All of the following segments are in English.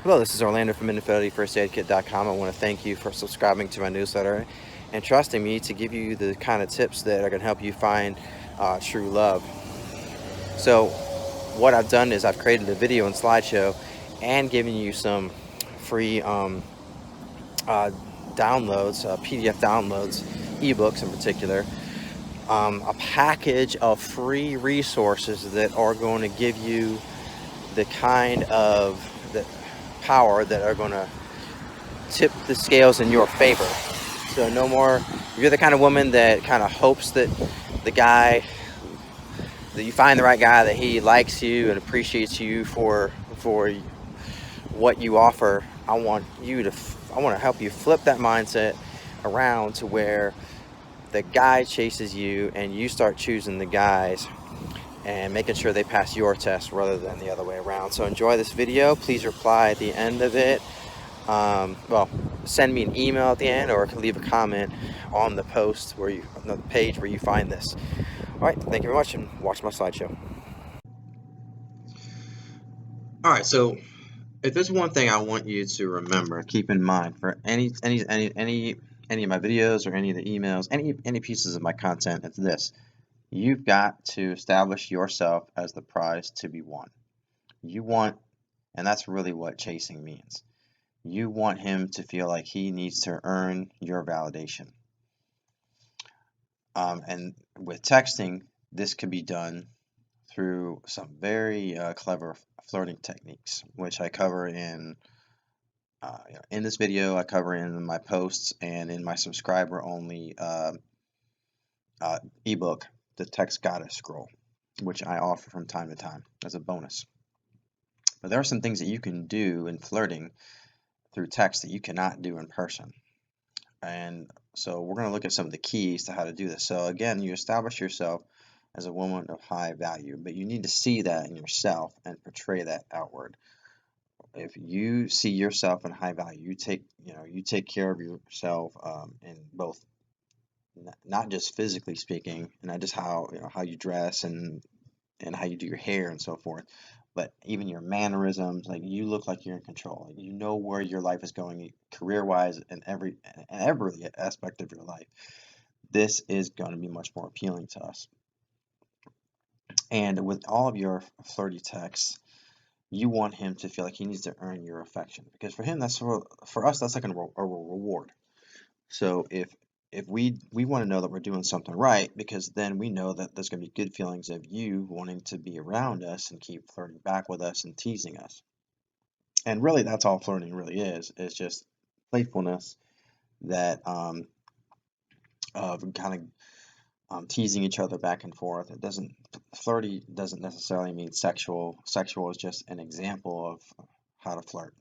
Hello, this is Orlando from InfinityFirstAidKit.com. I want to thank you for subscribing to my newsletter and trusting me to give you the kind of tips that are going to help you find true love. So, what I've done is I've created a video and slideshow and given you some free uh, downloads, PDF downloads, ebooks in particular, a package of free resources that are going to give you the kind of the power that are going to tip the scales in your favor. So no more, if you're the kind of woman that kind of hopes that the guy, that you find the right guy, that he likes you and appreciates you for what you offer. I want to help you flip that mindset around to where the guy chases you and you start choosing the guys and making sure they pass your test rather than the other way around. So enjoy this video. Please reply at the end of it. Well, send me an email at the end, or leave a comment on the post on the page where you find this. All right, thank you very much, and watch my slideshow. All right, so if there's one thing I want you to remember, keep in mind for any of my videos or any of the emails, any pieces of my content, it's this: you've got to establish yourself as the prize to be won. You want, and that's really what chasing means. You want him to feel like he needs to earn your validation. And with texting, this can be done through some very clever flirting techniques, which I cover in this video. I cover in my posts and in my subscriber-only ebook, The Text Goddess Scroll, which I offer from time to time as a bonus. But there are some things that you can do in flirting through text that you cannot do in person. And so we're going to look at some of the keys to how to do this. So again, you establish yourself as a woman of high value, but you need to see that in yourself and portray that outward. If you see yourself in high value, you take care of yourself in both, not just physically speaking, and not just how you dress and how you do your hair and so forth, but even your mannerisms. Like, you look like you're in control. Like, you know where your life is going, career-wise, and every aspect of your life. This is going to be much more appealing to us. And with all of your flirty texts, you want him to feel like he needs to earn your affection, because for him, for us, that's like a reward. So if we want to know that we're doing something right, because then we know that there's going to be good feelings of you wanting to be around us and keep flirting back with us and teasing us. And really, that's all flirting really is. It's just playfulness that of kind of teasing each other back and forth. It doesn't Flirty doesn't necessarily mean sexual. Sexual is just an example of how to flirt.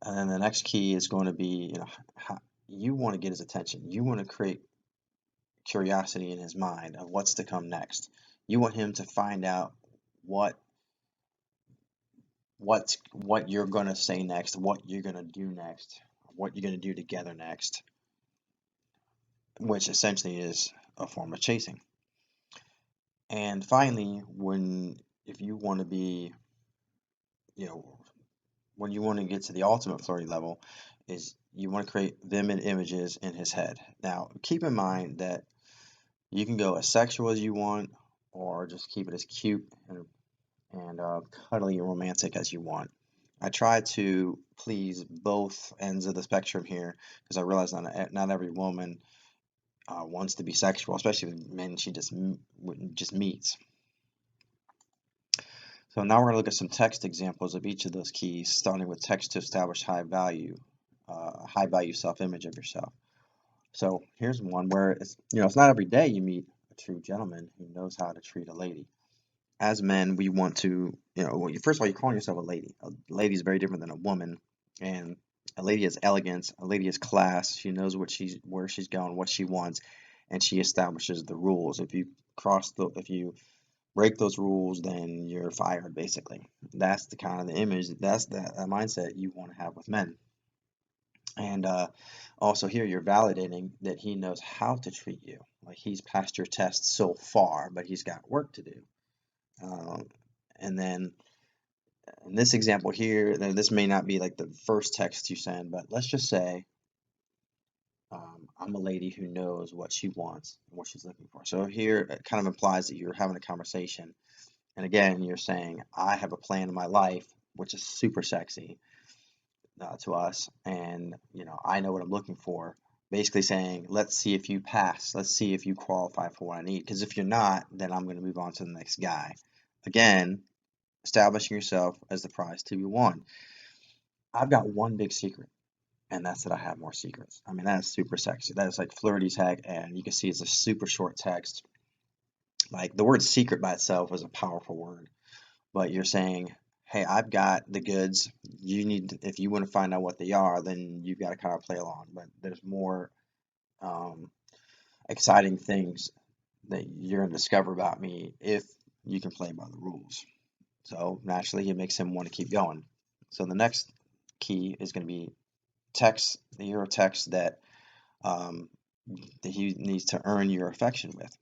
And then the next key is going to be, how you want to get his attention. You want to create curiosity in his mind of what's to come next. You want him to find out what what you're going to say next, what you're going to do next, what you're going to do together next, which essentially is a form of chasing. And finally, if you want to be, you know, when you want to get to the ultimate flirty level, is you want to create vivid images in his head. Now, keep in mind that you can go as sexual as you want, or just keep it as cute and cuddly and romantic as you want. I try to please both ends of the spectrum here, because I realize not every woman wants to be sexual, especially with men she just meets. So now we're going to look at some text examples of each of those keys, starting with text to establish high value self-image of yourself. So here's one where it's not every day you meet a true gentleman who knows how to treat a lady. As men, we want to, well, first of all, you're calling yourself a lady. A lady is very different than a woman, and a lady has elegance, a lady has class. She knows where she's going, what she wants, and she establishes the rules. If you break those rules, then you're fired, basically. That's the kind of the image, that's the mindset you want to have with men. And also here, you're validating that he knows how to treat you. Like, he's passed your test so far, but he's got work to do. And then in this example here, this may not be like the first text you send, but let's just say I'm a lady who knows what she wants and what she's looking for. So here it kind of implies that you're having a conversation. And again, you're saying, I have a plan in my life, which is super sexy to us. And, I know what I'm looking for. Basically saying, let's see if you pass. Let's see if you qualify for what I need. Because if you're not, then I'm going to move on to the next guy. Again, establishing yourself as the prize to be won. I've got one big secret, and that's that I have more secrets. I mean, that is super sexy. That is like flirty tag, and you can see it's a super short text. Like the word secret by itself is a powerful word, but you're saying, hey, I've got the goods. You need, if you want to find out what they are, then you've got to kind of play along. But there's more um, exciting things that you're going to discover about me if you can play by the rules. So naturally, it makes him want to keep going. So the next key is going to be text, the hero text um, that he needs to earn your affection with.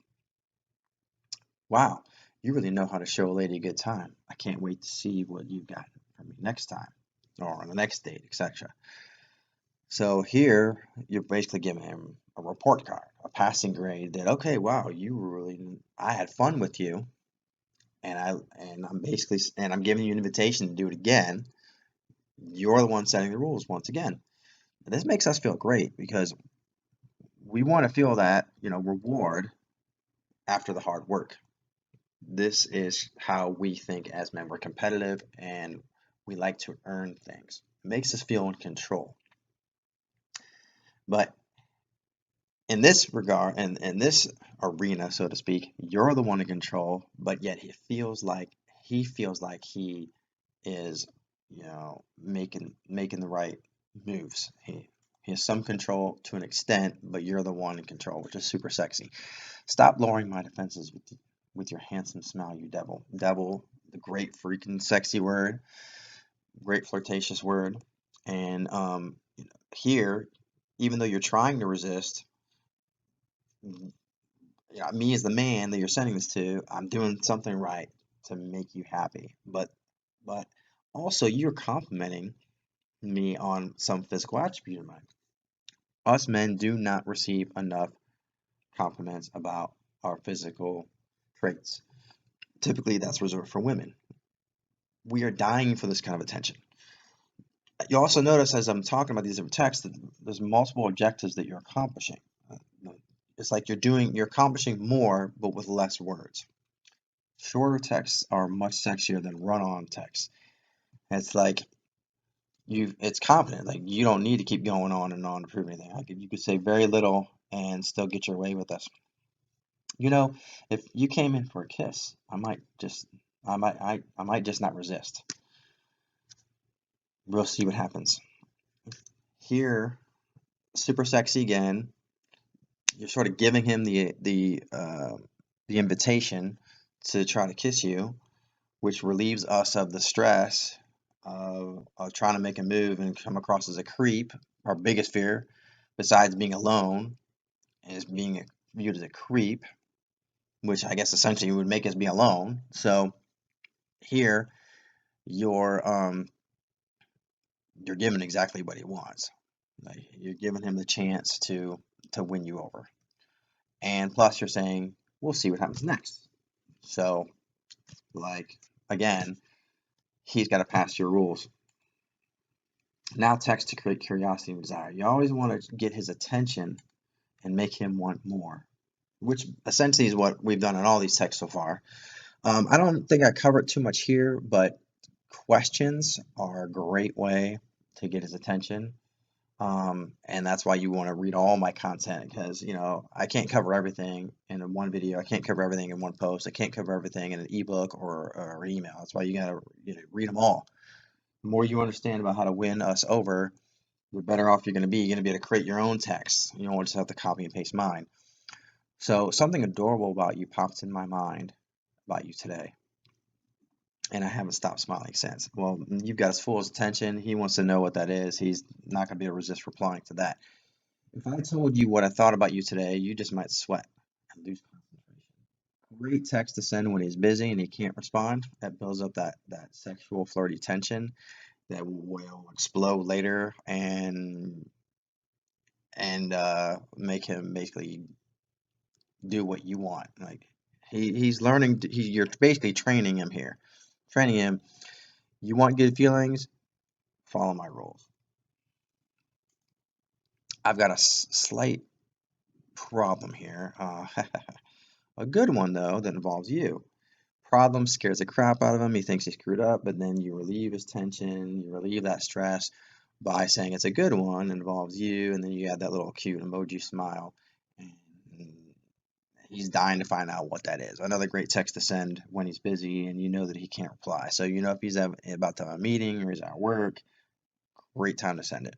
Wow, you really know how to show a lady a good time. I can't wait to see what you've got for me next time or on the next date, etc. So here you're basically giving him a report card, a passing grade that, okay, wow, I had fun with you, and I'm giving you an invitation to do it again. You're the one setting the rules once again. And this makes us feel great because we want to feel that, reward after the hard work. This is how we think as men. We're competitive and we like to earn things. It makes us feel in control. But in this regard, and in this arena, so to speak, you're the one in control, but yet he feels like he is, making the right moves. He has some control to an extent, but you're the one in control, which is super sexy. Stop lowering my defenses with your handsome smile, you devil. Devil, the great freaking sexy word, great flirtatious word. And here, even though you're trying to resist, me as the man that you're sending this to, I'm doing something right to make you happy. But also you're complimenting me on some physical attribute of mine. Us men do not receive enough compliments about our physical traits. Typically, that's reserved for women. We are dying for this kind of attention. You also notice as I'm talking about these different texts that there's multiple objectives that you're accomplishing. It's like you're accomplishing more, but with less words. Shorter texts are much sexier than run-on texts. It's like it's confident. Like you don't need to keep going on and on to prove anything. Like you could say very little and still get your way with us. You know, if you came in for a kiss, I might just not resist. We'll see what happens. Here, super sexy again. You're sort of giving him the invitation to try to kiss you, which relieves us of the stress of trying to make a move and come across as a creep. Our biggest fear, besides being alone, is being viewed as a creep, which I guess essentially would make us be alone. So here, you're you're giving exactly what he wants. Like, you're giving him the chance to win you over. And plus, you're saying, we'll see what happens next. So, like, again, he's got to pass your rules. Now, text to create curiosity and desire. You always want to get his attention and make him want more, which essentially is what we've done in all these texts so far. I don't think I covered too much here, but questions are a great way to get his attention. And that's why you want to read all my content because, I can't cover everything in one video. I can't cover everything in one post. I can't cover everything in an ebook or an email. That's why you got to read them all. The more you understand about how to win us over, the better off you're going to be. You're going to be able to create your own text. You don't just have to copy and paste mine. So something adorable about you pops in my mind about you today. And I haven't stopped smiling since. Well, you've got his full attention. He wants to know what that is. He's not going to be able to resist replying to that. If I told you what I thought about you today, you just might sweat and lose concentration. great text to send when he's busy and he can't respond. That builds up that sexual flirty tension that will explode later and make him basically do what you want. Like he's learning. You're basically training him here, training him. You want good feelings? Follow my rules. I've got a slight problem here. A good one though that involves you. Problem scares the crap out of him. He thinks he screwed up, but then you relieve his tension, you relieve that stress by saying it's a good one, involves you, and then you add that little cute emoji smile. And he's dying to find out what that is. Another great text to send when he's busy and you know that he can't reply. So you know if he's about to have a meeting or he's at work, great time to send it.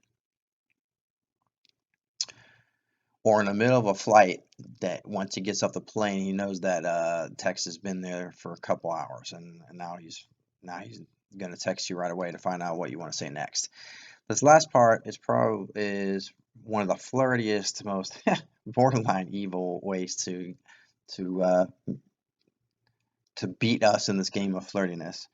Or in the middle of a flight that once he gets off the plane, he knows that text has been there for a couple hours, and now he's gonna text you right away to find out what you want to say next. This last part is one of the flirtiest, most borderline evil ways to uh, to beat us in this game of flirtiness,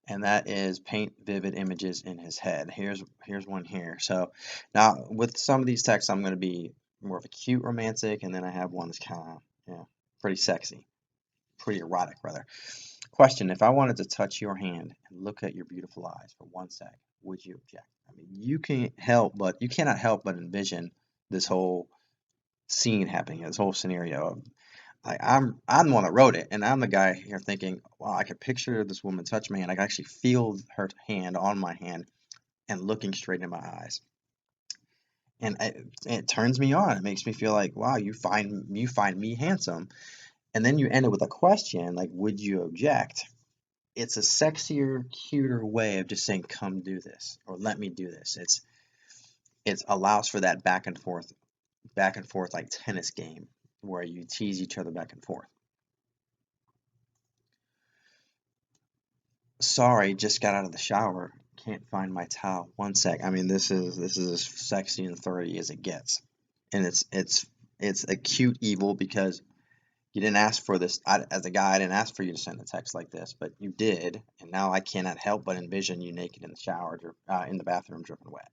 and that is paint vivid images in his head. Here's one here. So now with some of these texts, I'm going to be more of a cute romantic, and then I have one that's kind of pretty sexy, pretty erotic rather. Question: if I wanted to touch your hand and look at your beautiful eyes for 1 sec, would you object? I mean, you cannot help but envision this whole scene happening, this whole scenario. I'm the one that wrote it, and I'm the guy here thinking, wow, I could picture this woman touch me, and I can actually feel her hand on my hand and looking straight in my eyes, and it turns me on. It makes me feel like, wow, you find me handsome, and then you end it with a question like, would you object? It's a sexier, cuter way of just saying, come do this or let me do this. It allows for that back and forth like tennis game where you tease each other back and forth. Sorry, just got out of the shower. Can't find my towel. 1 sec. I mean, this is as sexy and flirty as it gets, and it's a cute evil because you didn't ask for this. As a guy, I didn't ask for you to send a text like this, but you did, and now I cannot help but envision you naked in the shower, in the bathroom, dripping wet.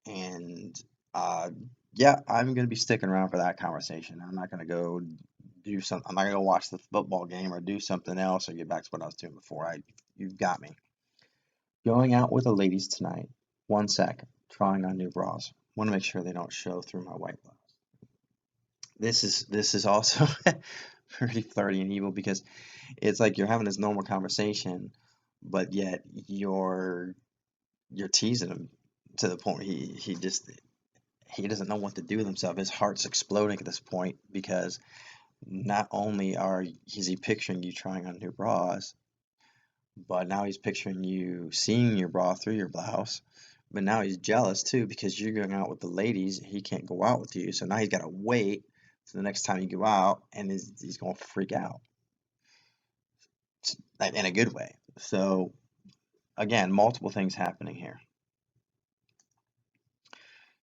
And uh, yeah, I'm gonna be sticking around for that conversation. I'm not gonna go do something. I'm not gonna go watch the football game or do something else or get back to what I was doing before. You've got me. Going out with the ladies tonight. 1 sec. Trying on new bras. Want to make sure they don't show through my white blouse. This is also pretty flirty and evil because it's like you're having this normal conversation, but yet you're teasing him to the point he doesn't know what to do with himself. His heart's exploding at this point because not only is he picturing you trying on new bras, but now he's picturing you seeing your bra through your blouse. But now he's jealous too because you're going out with the ladies. He can't go out with you. So now he's got to wait to the next time you go out and he's going to freak out in a good way. So, again, multiple things happening here.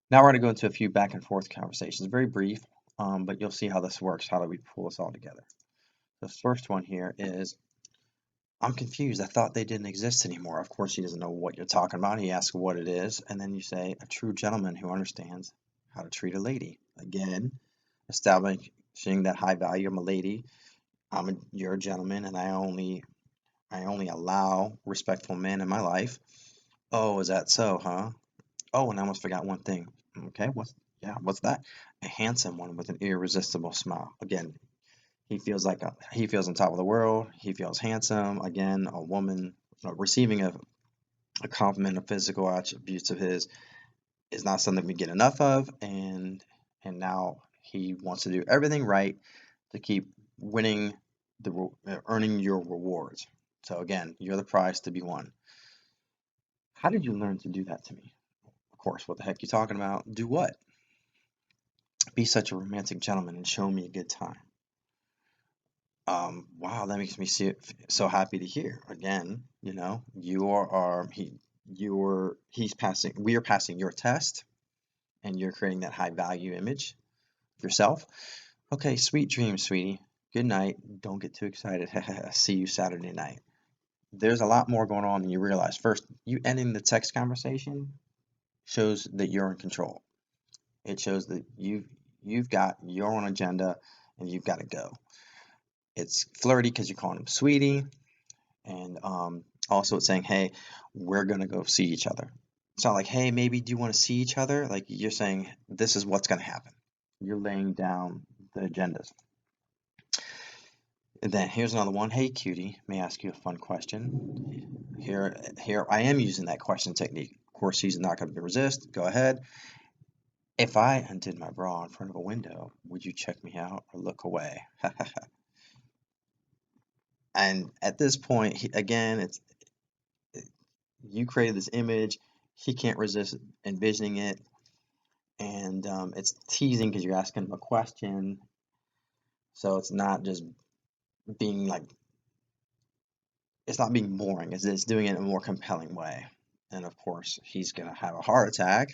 Now we're going to go into a few back and forth conversations. Very brief, but you'll see how this works. How do we pull this all together? The first one here is I'm confused. I thought they didn't exist anymore. Of course, he doesn't know what you're talking about. He asks what it is, and then you say, a true gentleman who understands how to treat a lady. Again, establishing that high value. I'm a lady. You're a gentleman, and I only allow respectful men in my life. Oh, is that so, huh? Oh, and I almost forgot one thing. Okay, what's that? A handsome one with an irresistible smile. Again, he feels on top of the world. He feels handsome. Again, a woman receiving a compliment of physical attributes of his is not something we get enough of, and now he wants to do everything right to keep winning earning your rewards. So again, you're the prize to be won. How did you learn to do that to me? Of course, what the heck you talking about? Do what? Be such a romantic gentleman and show me a good time. Wow, that makes me so happy to hear. Again, he's passing, we are passing your test, and you're creating that high value image of yourself. Okay, sweet dreams, sweetie. Good night. Don't get too excited. See you Saturday night. There's a lot more going on than you realize. First, you ending the text conversation shows that you're in control. It shows that you've got your own agenda and you've got to go. It's flirty because you're calling him sweetie, and also it's saying, hey, we're gonna go see each other. It's not like, hey, maybe do you want to see each other? Like you're saying, this is what's gonna happen. You're laying down the agendas. And then here's another one. Hey, cutie, may I ask you a fun question? Here I am using that question technique. Of course, he's not going to resist. Go ahead. If I undid my bra in front of a window, would you check me out or look away? And at this point, again, you created this image. He can't resist envisioning it, and it's teasing because you're asking him a question. So it's not just being like it's not being boring. It's doing it in a more compelling way. And of course, he's gonna have a heart attack,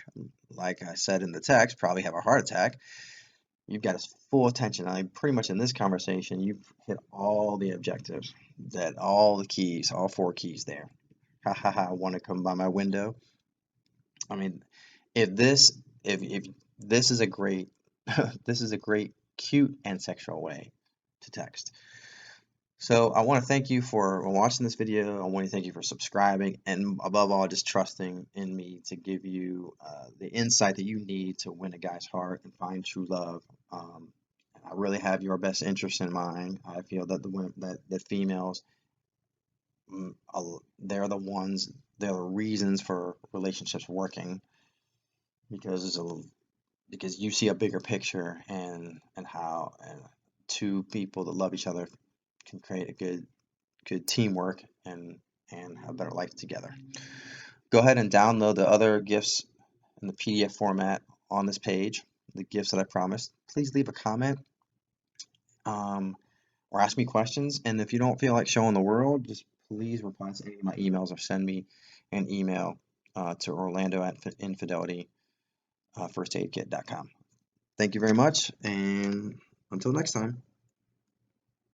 like I said in the text. Probably have a heart attack. You've got his full attention. I mean, pretty much in this conversation, you've hit all the objectives, that all the keys, all four keys there. Ha ha ha! Want to come by my window? I mean, if this, if this is a great, this is a great, cute and sexual way to text. So I want to thank you for watching this video. I want to thank you for subscribing and above all, just trusting in me to give you the insight that you need to win a guy's heart and find true love. Um, I really have your best interest in mind. I feel that the women, that females, they're the ones, they're the reasons for relationships working because because you see a bigger picture and how two people that love each other can create a good teamwork and have a better life together. Go ahead and download the other gifts in the PDF format on this page, the gifts that I promised. Please leave a comment um, or ask me questions. And if you don't feel like showing the world, just please reply to any of my emails or send me an email to Orlando at infidelity firstaidkit.com. Thank you very much, and until next time.